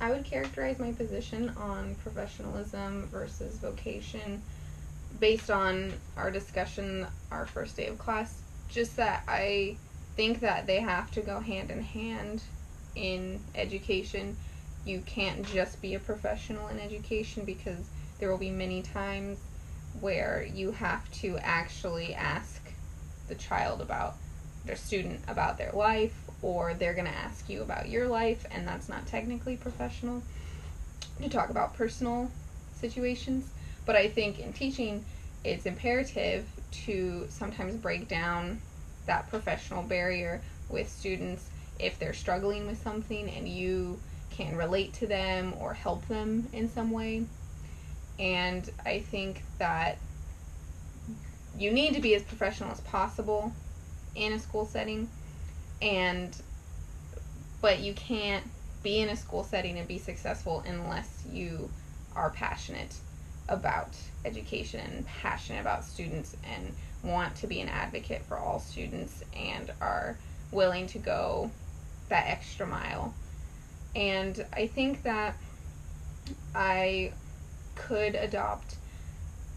I would characterize my position on professionalism versus vocation based on our discussion our first day of class, just that I think that they have to go hand in hand in education. You can't just be a professional in education, because there will be many times where you have to actually ask the child about their student about their life, or they're going to ask you about your life, and that's not technically professional to talk about personal situations. But I think in teaching, it's imperative to sometimes break down that professional barrier with students if they're struggling with something and you can relate to them or help them in some way. And I think that you need to be as professional as possible in a school setting, but you can't be in a school setting and be successful unless you are passionate about education and passionate about students and want to be an advocate for all students and are willing to go that extra mile. And I think that I could adopt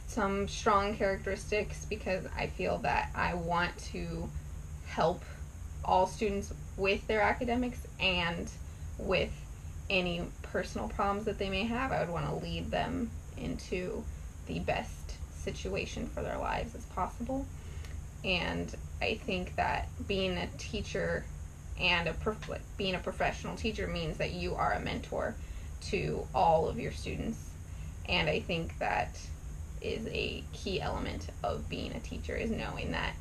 some strong characteristics because I feel that I want to help all students with their academics and with any personal problems that they may have. I would want to lead them into the best situation for their lives as possible. And I think that being a teacher and being a professional teacher means that you are a mentor to all of your students. And I think that is a key element of being a teacher, is knowing that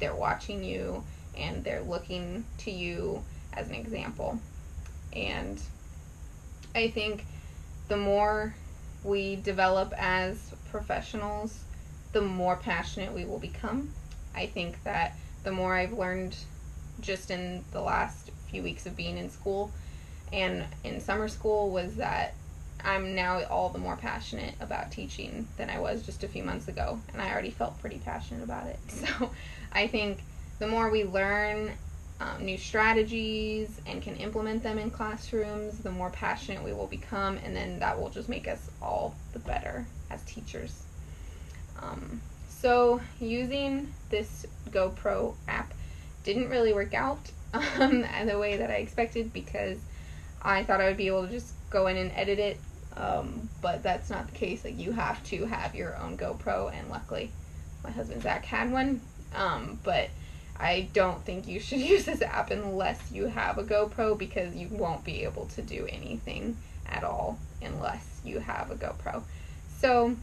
they're watching you and they're looking to you as an example. And I think the more we develop as professionals, the more passionate we will become. I think that the more I've learned just in the last few weeks of being in school and in summer school was that I'm now all the more passionate about teaching than I was just a few months ago, and I already felt pretty passionate about it. So I think the more we learn new strategies and can implement them in classrooms, the more passionate we will become, and then that will just make us all the better as teachers. So using this GoPro app didn't really work out the way that I expected, because I thought I would be able to just go in and edit it, but that's not the case. Like, you have to have your own GoPro, and luckily my husband Zach had one, but I don't think you should use this app unless you have a GoPro, because you won't be able to do anything at all unless you have a GoPro. So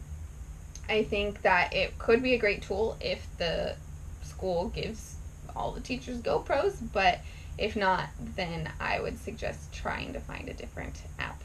I think that it could be a great tool if the school gives all the teachers GoPros, but if not, then I would suggest trying to find a different app.